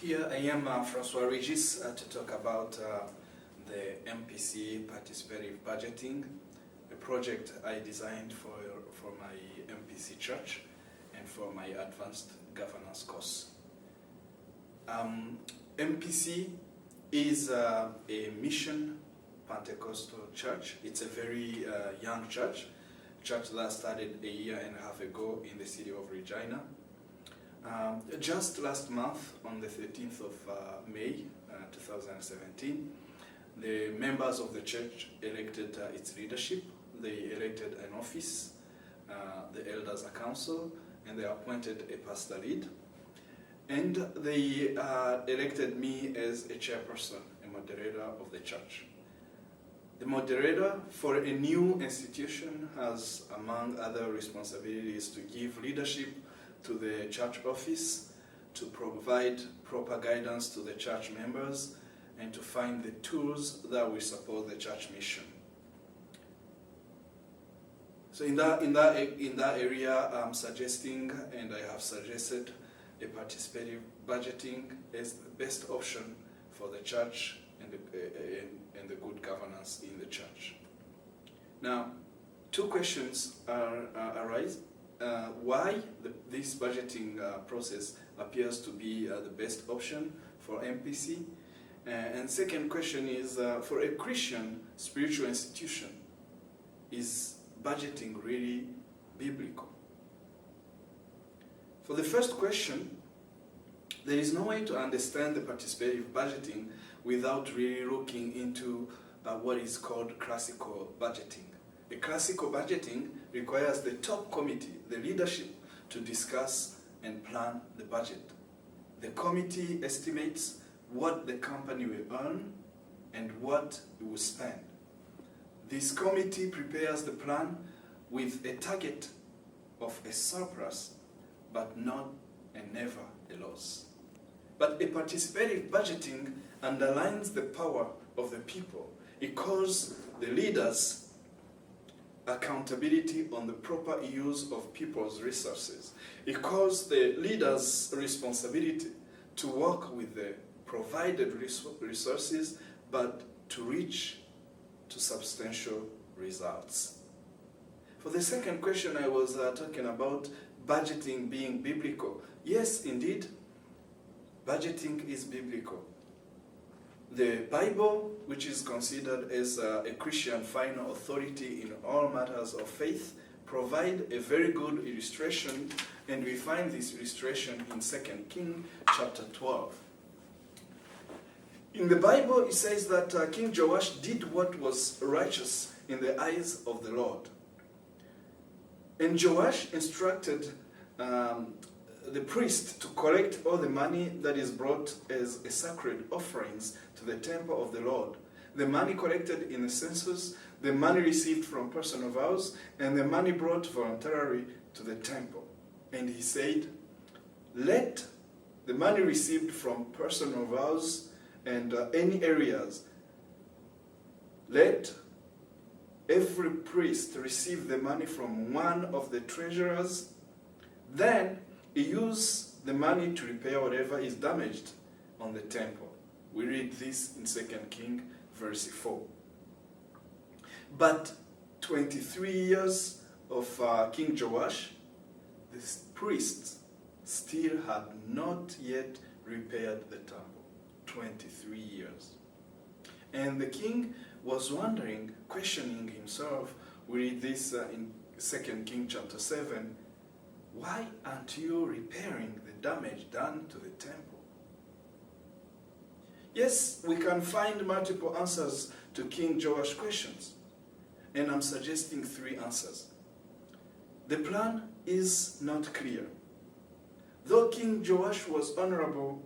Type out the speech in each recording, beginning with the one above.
Here I am, Francois Regis, to talk about the MPC Participative Budgeting, a project I designed for my MPC church and for my advanced governance course. MPC is a mission Pentecostal church. It's a very young church that started a year and a half ago in the city of Regina. Just last month, on the 13th of May 2017, the members of the church elected its leadership. They elected an office, the elders' council, and they appointed a pastor lead. And they elected me as a chairperson, a moderator of the church. The moderator for a new institution has, among other responsibilities, to give leadership to the church office, to provide proper guidance to the church members, and to find the tools that will support the church mission. So in that area, I'm suggesting, and I have suggested, a participative budgeting as the best option for the church and the good governance in the church. Now, two questions arise. Why this budgeting process appears to be the best option for MPC? And second question is, for a Christian spiritual institution, is budgeting really biblical? For the first question, there is no way to understand the participative budgeting without really looking into what is called classical budgeting. A classical budgeting requires the top committee, the leadership, to discuss and plan the budget. The committee estimates what the company will earn and what it will spend. This committee prepares the plan with a target of a surplus, but not and never a loss. But a participative budgeting underlines the power of the people. It calls the leaders accountability on the proper use of people's resources. It calls the leaders' responsibility to work with the provided resources, but to reach to substantial results. For the second question, I was talking about budgeting being biblical. Yes, indeed, budgeting is biblical. The Bible, which is considered as a Christian final authority in all matters of faith, provide a very good illustration, and we find this illustration in 2 Kings chapter 12. In the Bible, it says that King Joash did what was righteous in the eyes of the Lord. And Joash instructed the priest to collect all the money that is brought as a sacred offerings to the temple of the Lord. The money collected in the census, the money received from personal vows, and the money brought voluntarily to the temple. And he said, let the money received from personal vows and any areas, let every priest receive the money from one of the treasurers. Then he used the money to repair whatever is damaged on the temple. We read this in 2 Kings verse 4. But 23 years of King Joash, the priests still had not yet repaired the temple. 23 years. And the king was wondering, questioning himself. We read this in 2 Kings chapter 7. Why aren't you repairing the damage done to the temple? Yes, we can find multiple answers to King Joash's questions. And I'm suggesting three answers. The plan is not clear. Though King Joash was honorable,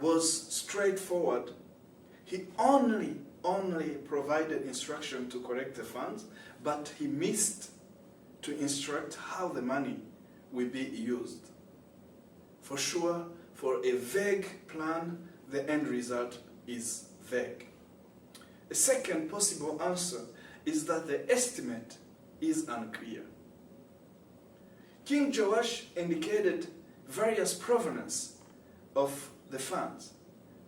was straightforward, he only provided instruction to collect the funds, but he missed to instruct how the money will be used. For sure, for a vague plan, the end result is vague. A second possible answer is that the estimate is unclear. King Joash indicated various provenance of the funds,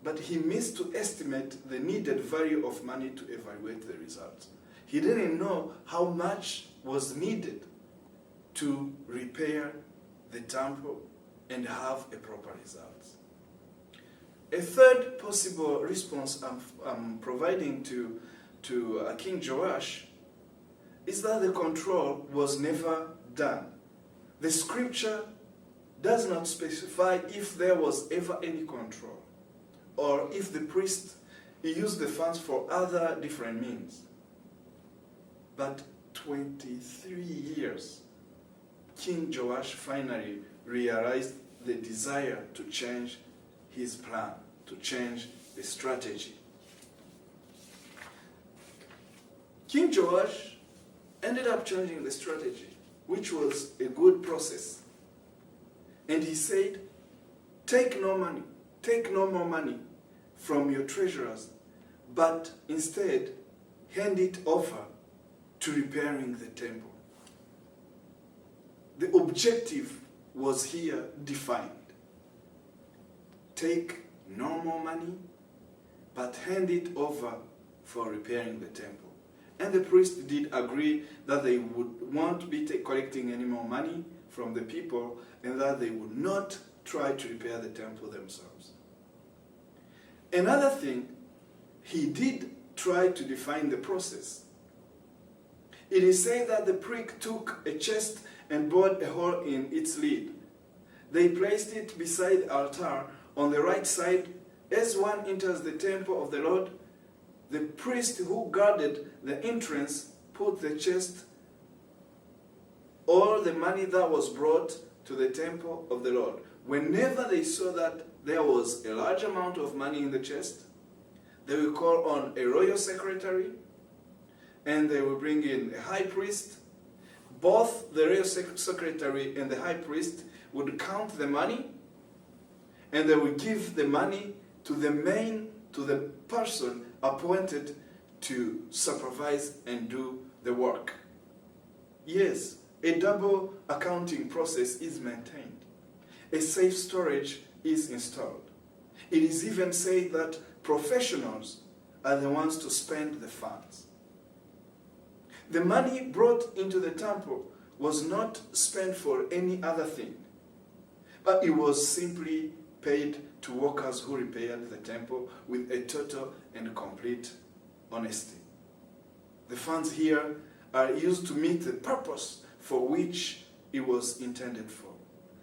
but he missed to estimate the needed value of money to evaluate the results. He didn't know how much was needed to repair the temple and have a proper result. A third possible response I'm providing to King Joash is that the control was never done. The scripture does not specify if there was ever any control, or if the priest used the funds for other different means. But 23 years, King Joash finally realized the desire to change his plan, to change the strategy. King Joash ended up changing the strategy, which was a good process. And he said, take no more money from your treasurers, but instead hand it over to repairing the temple. The objective was here defined. Take no more money, but hand it over for repairing the temple. And the priest did agree that they would not be collecting any more money from the people, and that they would not try to repair the temple themselves. Another thing, he did try to define the process. It is said that the priest took a chest and bored a hole in its lid. They placed it beside the altar on the right side. As one enters the temple of the Lord, the priest who guarded the entrance put the chest, all the money that was brought to the temple of the Lord. Whenever they saw that there was a large amount of money in the chest, they will call on a royal secretary, and they will bring in a high priest. Both the royal secretary and the high priest would count the money, and they would give the money to the person appointed to supervise and do the work. Yes, a double accounting process is maintained. A safe storage is installed. It is even said that professionals are the ones to spend the funds. The money brought into the temple was not spent for any other thing, but it was simply paid to workers who repaired the temple with a total and complete honesty. The funds here are used to meet the purpose for which it was intended for.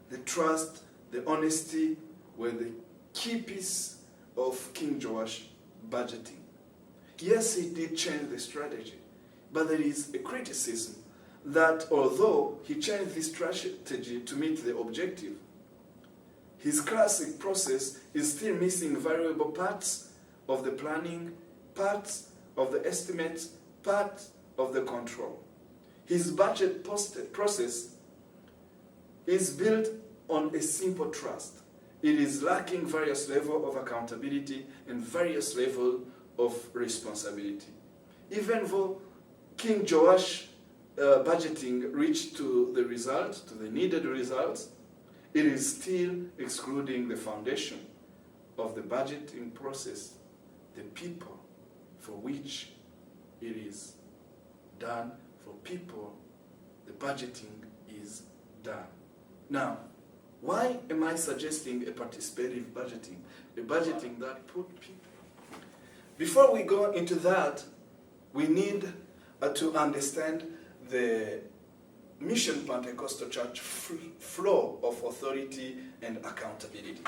The trust, the honesty were the key piece of King Joash budgeting. Yes, he did change the strategy, but there is a criticism that although he changed this strategy to meet the objective, his classic process is still missing valuable parts of the planning, parts of the estimates, parts of the control. His budget process is built on a simple trust. It is lacking various levels of accountability and various levels of responsibility. Even though King Joash budgeting reached to the result, to the needed results, it is still excluding the foundation of the budgeting process, the people for which it is done. For people, the budgeting is done. Now, why am I suggesting a participative budgeting? A budgeting that put people. Before we go into that, we need to understand the Mission Pentecostal Church flow of authority and accountability.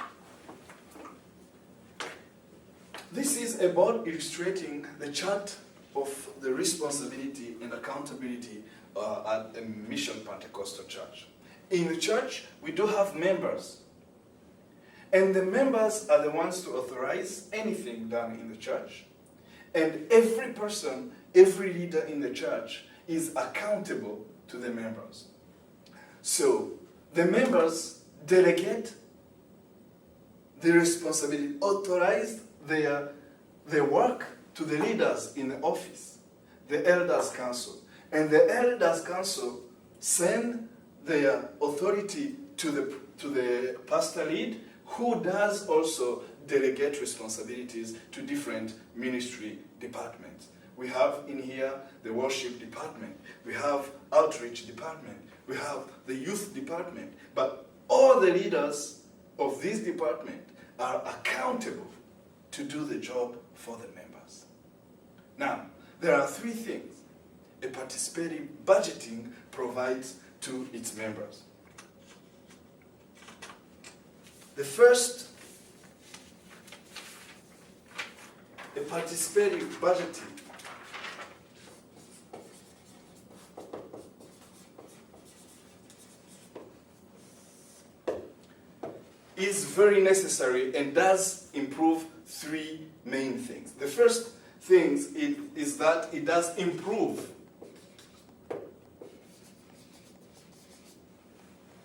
This is a board illustrating the chart of the responsibility and accountability at a Mission Pentecostal Church. In the church, we do have members. And the members are the ones to authorize anything done in the church. And every person, every leader in the church is accountable to the members. So, the members delegate the responsibility, authorize their work to the leaders in the office, the elders' council. And the elders' council send their authority to the pastor lead, who does also delegate responsibilities to different ministry departments. We have in here the worship department, we have outreach department, we have the youth department, but all the leaders of this department are accountable to do the job for the members. Now, there are three things a participative budgeting provides to its members. The first, a participative budgeting is very necessary and does improve three main things. The first thing is that it does improve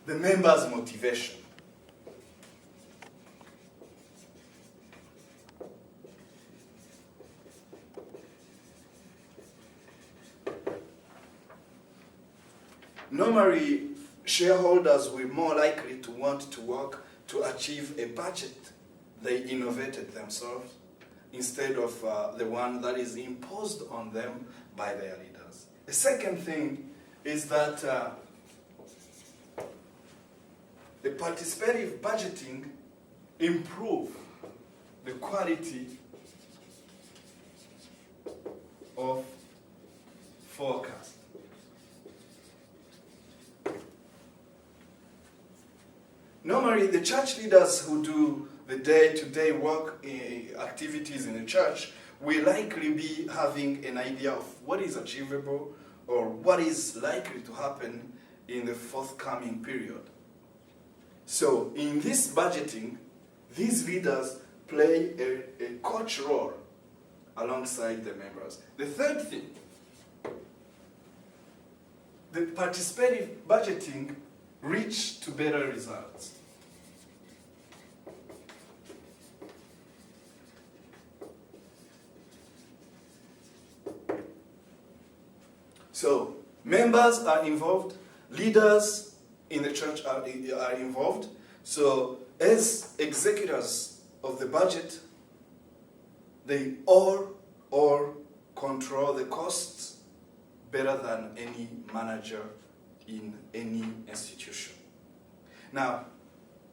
the members' motivation. Normally, shareholders will more likely to want to work to achieve a budget they innovated themselves instead of the one that is imposed on them by their leaders. The second thing is that the participative budgeting improves the quality of forecast. Normally, the church leaders who do the day-to-day work activities in the church will likely be having an idea of what is achievable or what is likely to happen in the forthcoming period. So, in this budgeting, these leaders play a coach role alongside the members. The third thing, the participative budgeting reach to better results. So, members are involved, leaders in the church are involved. So, as executors of the budget, they all control the costs better than any manager in any institution. Now,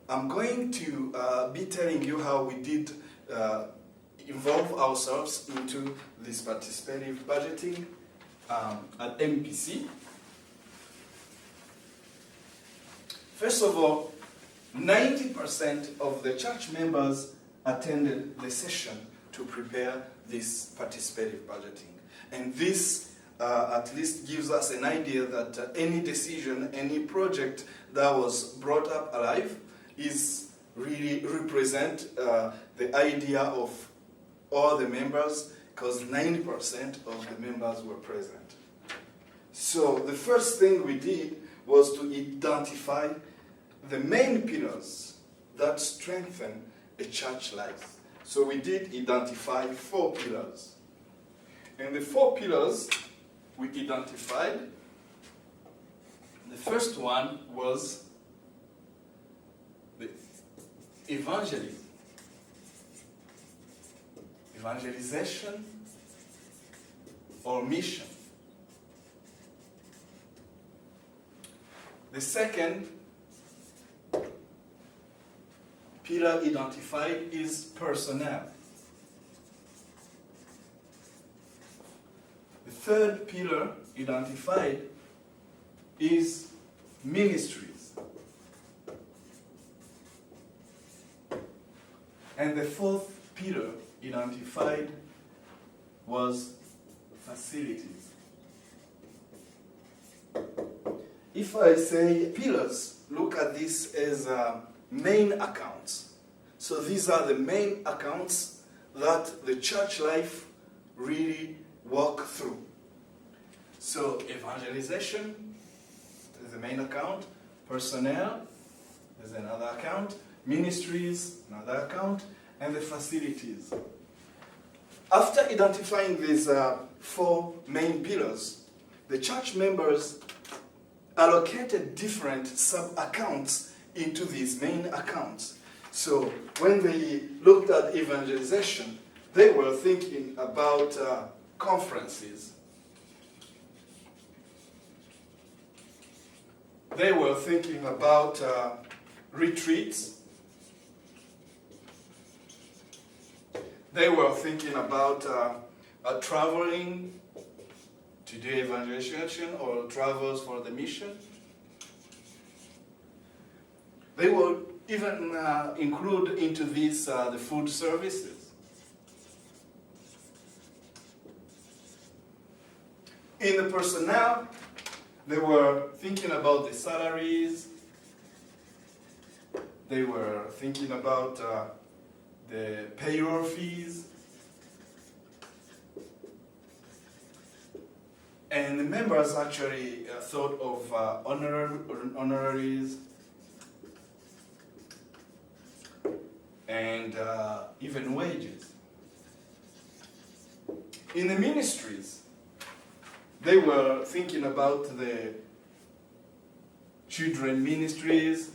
I'm going to be telling you how we did involve ourselves into this participative budgeting at MPC. First of all, 90% of the church members attended the session to prepare this participative budgeting. And this at least gives us an idea that any decision, any project that was brought up alive is really represent the idea of all the members, because 90% of the members were present. So the first thing we did was to identify the main pillars that strengthen a church life. So we did identify 4 pillars. And the 4 pillars we identified, the first one was the evangelism. Evangelization or mission. The second pillar identified is personnel. The third pillar identified is ministries. And the fourth pillar identified was facilities. If I say pillars, look at this as main accounts. So these are the main accounts that the church life really walk through. So evangelization is the main account, personnel is another account, ministries, another account, and the facilities. After identifying these 4 main pillars, the church members allocated different sub-accounts into these main accounts. So when they looked at evangelization, they were thinking about conferences. They were thinking about retreats. They were thinking about traveling to do evangelization or travels for the mission. They will even include into this the food services. In the personnel, they were thinking about the salaries. They were thinking about the payroll fees. And the members actually thought of honoraries and even wages. In the ministries, they were thinking about the children ministries,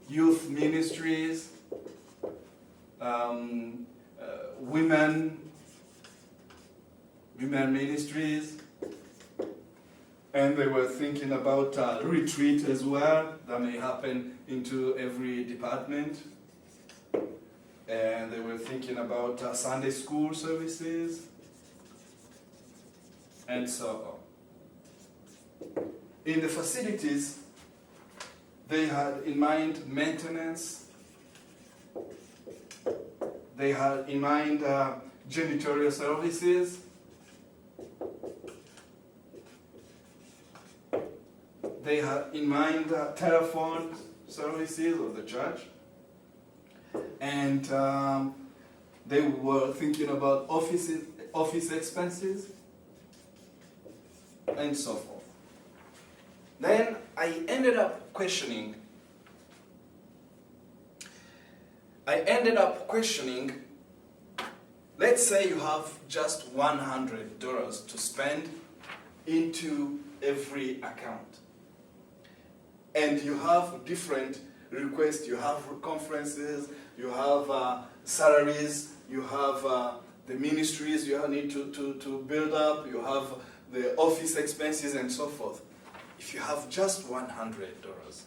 youth ministries, women ministries, and they were thinking about retreat as well that may happen into every department, and they were thinking about Sunday school services, and so on. In the facilities, they had in mind maintenance. They had in mind janitorial services. They had in mind telephone services of the church. And they were thinking about office expenses, and so forth. Then I ended up questioning, let's say you have just $100 to spend into every account. And you have different requests, you have conferences, you have salaries, you have the ministries you need to build up, you have the office expenses and so forth. If you have just $100,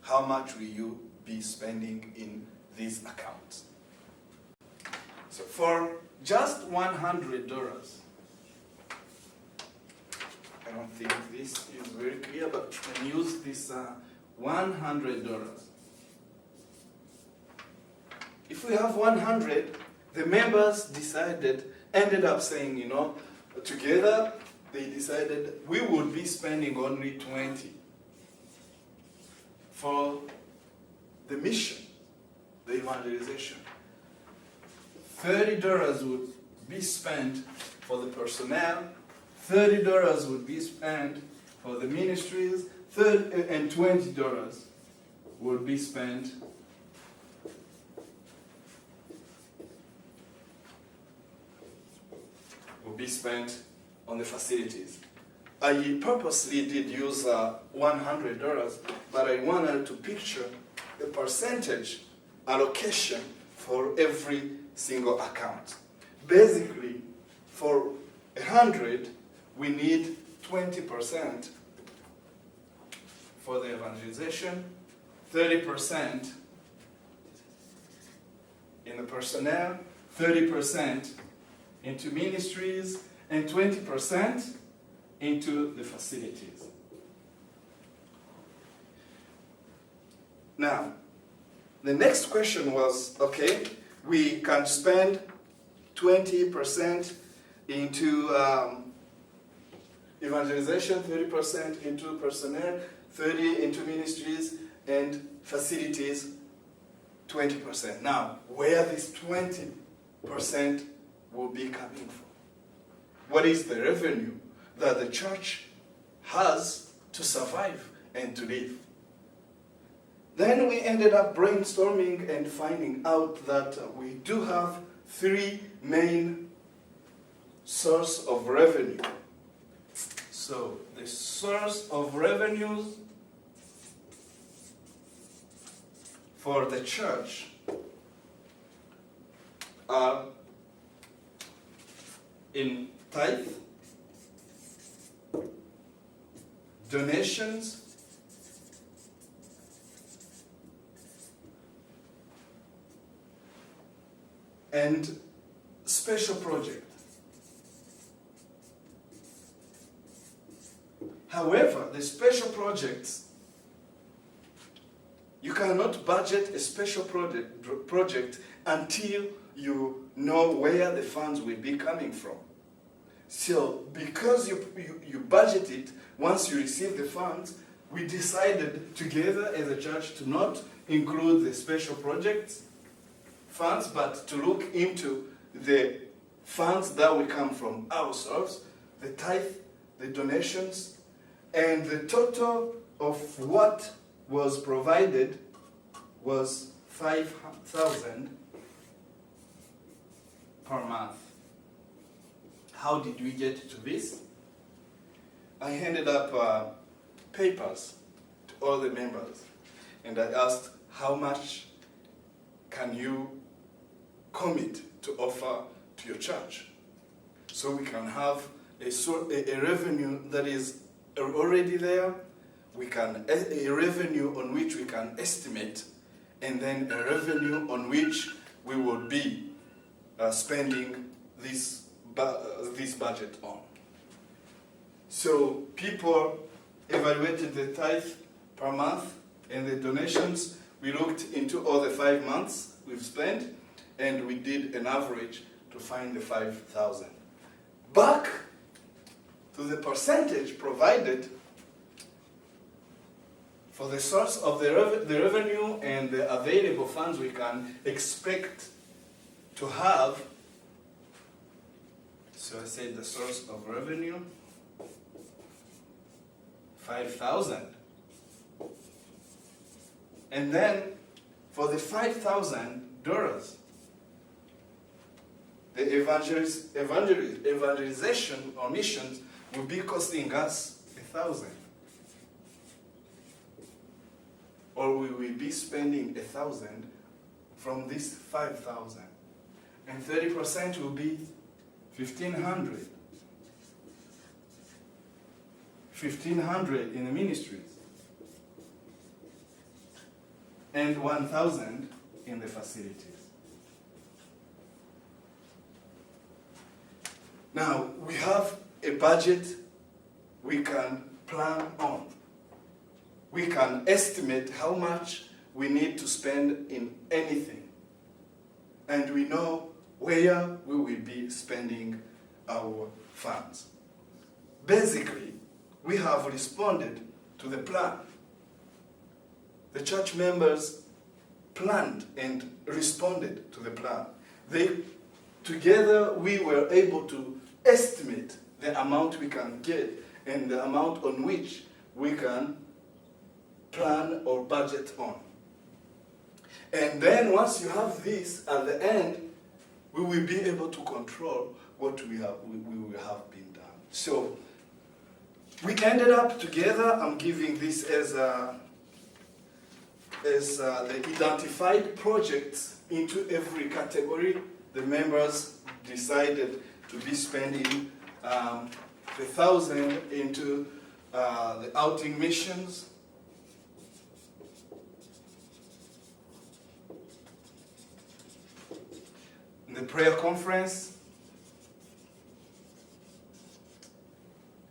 how much will you be spending in these accounts? So for just $100, I don't think this is very clear, but you can use this $100. If we have 100, the members ended up saying, together they decided we would be spending only 20 for the mission, the evangelization. $30 would be spent for the personnel, $30 would be spent for the ministries, and $20 would be spent on the facilities. I purposely did use $100, but I wanted to picture the percentage allocation for every single account. Basically, for 100, we need 20% for the evangelization, 30% in the personnel, 30% into ministries, and 20% into the facilities. Now, the next question was, okay, we can spend 20% into evangelization, 30% into personnel, 30% into ministries, and facilities, 20%. Now, where this 20% will be coming from? What is the revenue that the church has to survive and to live? Then we ended up brainstorming and finding out that we do have three main sources of revenue. So the source of revenues for the church are in tithe, donations, and special project. However, the special projects, you cannot budget a special project until you know where the funds will be coming from. So, because you budget it, once you receive the funds, we decided together as a church to not include the special projects funds, but to look into the funds that will come from ourselves, the tithe, the donations, and the total of what was provided was 5,000 per month. How did we get to this? I handed up papers to all the members, and I asked, how much can you commit to offer to your church? So we can have a revenue that is already there, a revenue on which we can estimate, and then a revenue on which we will be spending this budget on. So people evaluated the tithe per month and the donations. We looked into all the 5 months we've spent, and we did an average to find the 5,000. Back to the percentage provided for the source of the revenue and the available funds we can expect to have. So I said the source of revenue, 5,000. And then for the $5,000, the evangelization or missions will be costing us 1,000. Or we will be spending 1,000 from this 5,000. And 30% will be 1,500. 1,500 in the ministries. And 1,000 in the facilities. Now, we have a budget we can plan on. We can estimate how much we need to spend in anything. And we know where we will be spending our funds. Basically, we have responded to the plan. The church members planned and responded to the plan. Together, we were able to estimate the amount we can get and the amount on which we can plan or budget on. And then once you have this, at the end, we will be able to control what we will have been done. So we ended up together. I'm giving this as the identified projects into every category. The members decided to be spending 1,000 into the outing missions, the prayer conference,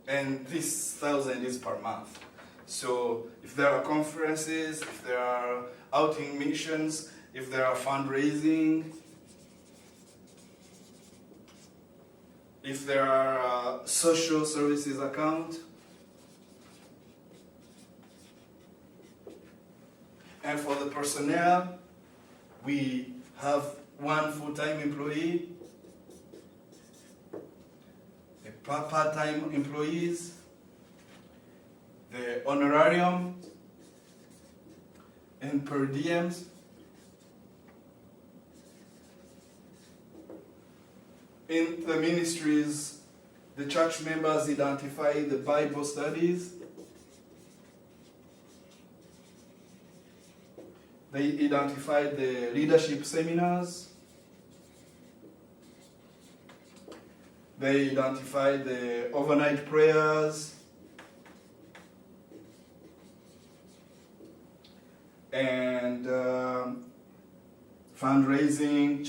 and this 1,000 is per month. So if there are conferences, if there are outing missions, if there are fundraising, if there are social services account, and for the personnel, we have 1 full-time employee, the part-time employees, the honorarium, and per diems. In the ministries, the church members identify the Bible studies, They identified the leadership seminars. They identified the overnight prayers. And fundraising,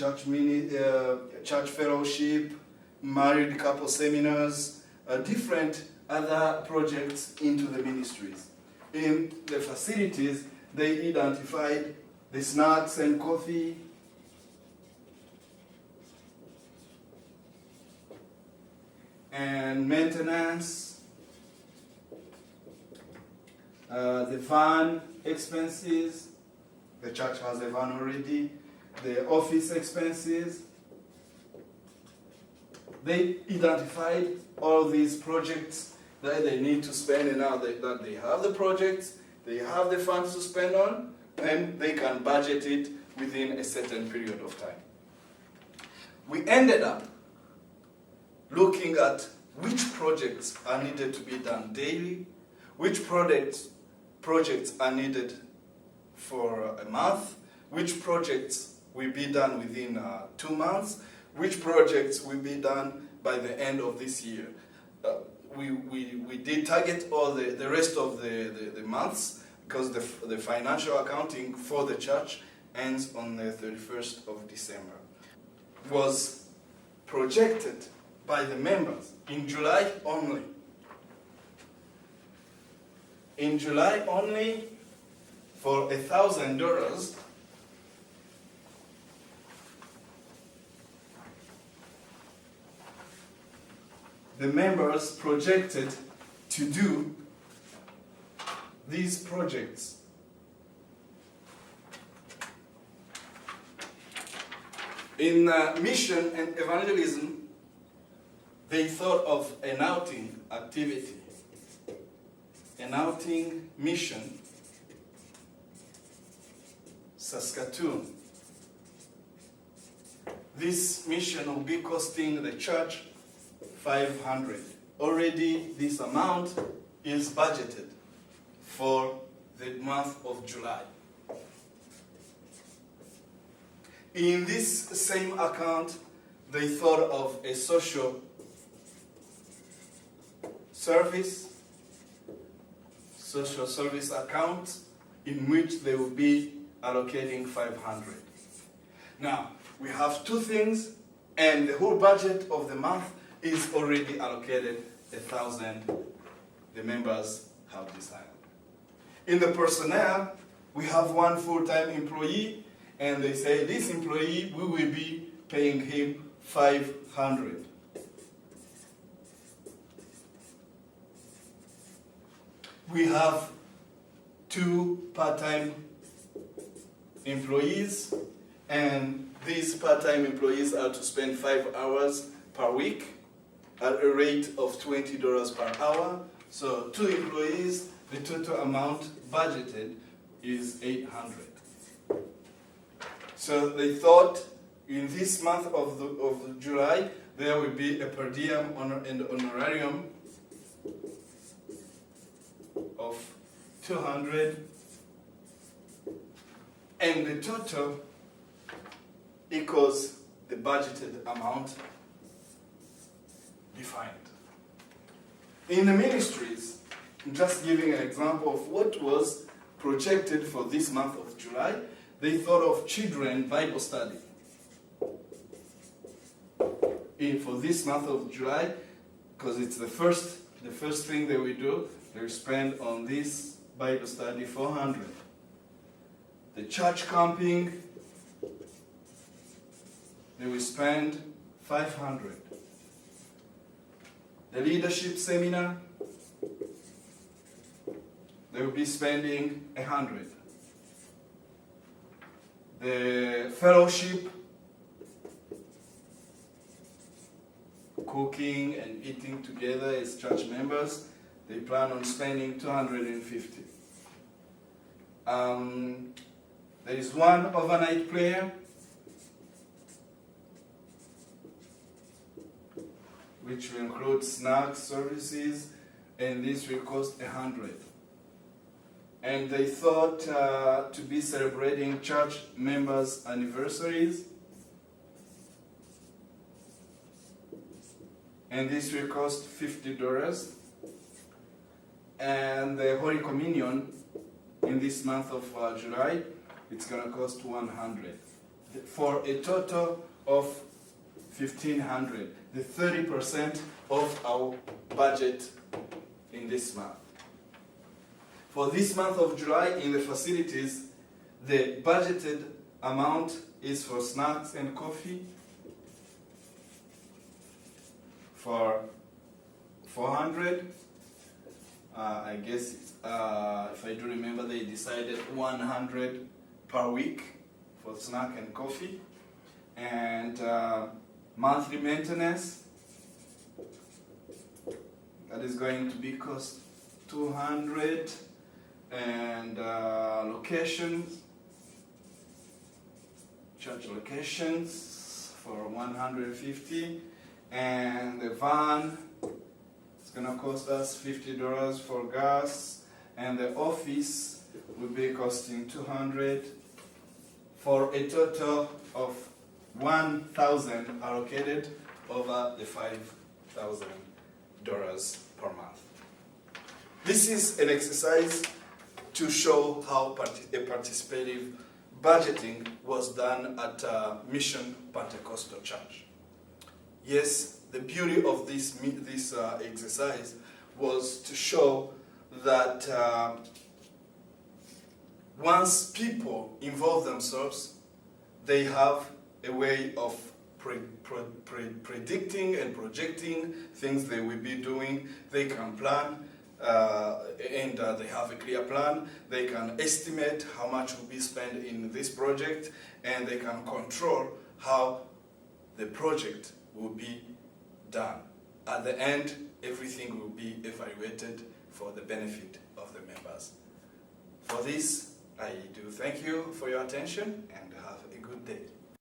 church fellowship, married couple seminars, different other projects into the ministries. In the facilities, they identified the snacks and coffee, and maintenance, the van expenses. The church has a van already. The office expenses. They identified all these projects that they need to spend, and now that they have the projects, they have the funds to spend on, and they can budget it within a certain period of time. We ended up looking at which projects are needed to be done daily, which projects are needed for a month, which projects will be done within 2 months, which projects will be done by the end of this year. We did target all the rest of the months, because the financial accounting for the church ends on the 31st of December. It was projected by the members in July only. In July only, for $1,000, the members projected to do these projects. In mission and evangelism, they thought of an outing activity, an outing mission, Saskatoon. This mission will be costing the church $500. Already this amount is budgeted for the month of July. In this same account, they thought of a social service account in which they will be allocating $500. Now, we have two things, and the whole budget of the month is already allocated $1,000. The members have decided. In the personnel, we have one full-time employee, and they say this employee, we will be paying him $500. We have 2 part-time employees, and these part-time employees are to spend 5 hours per week at a rate of $20 per hour. So 2 employees, the total amount budgeted is $800. So they thought in this month of July, there will be a per diem and honorarium of $200, and the total equals the budgeted amount defined. In the ministries, I'm just giving an example of what was projected for this month of July. They thought of children Bible study. For this month of July, because it's the first thing that we do, they will spend on this Bible study $400. The church camping, they will spend $500. The leadership seminar, they will be spending $100. The fellowship, cooking and eating together as church members, they plan on spending $250. There is one overnight prayer, which will include snacks, services, and this will cost $100. and they thought to be celebrating church members' anniversaries. And this will cost $50. And the Holy Communion in this month of July, it's going to cost $100 for a total of $1,500, the 30% of our budget in this month. For this month of July in the facilities, the budgeted amount is for snacks and coffee for $400. I guess if I do remember, they decided $100 per week for snack and coffee, and monthly maintenance, that is going to be cost $200, and locations, church locations for $150, and the van, it's going to cost us $50 for gas, and the office will be costing $200, for a total of $1,000 allocated over the $5,000 per month. This is an exercise to show how a participative budgeting was done at Mission Pentecostal Church. Yes, the beauty of this exercise was to show that once people involve themselves, they have a way of predicting and projecting things they will be doing. They can plan, and they have a clear plan. They can estimate how much will be spent in this project, and they can control how the project will be done. At the end, everything will be evaluated for the benefit of the members. For this, I do thank you for your attention and have a good day.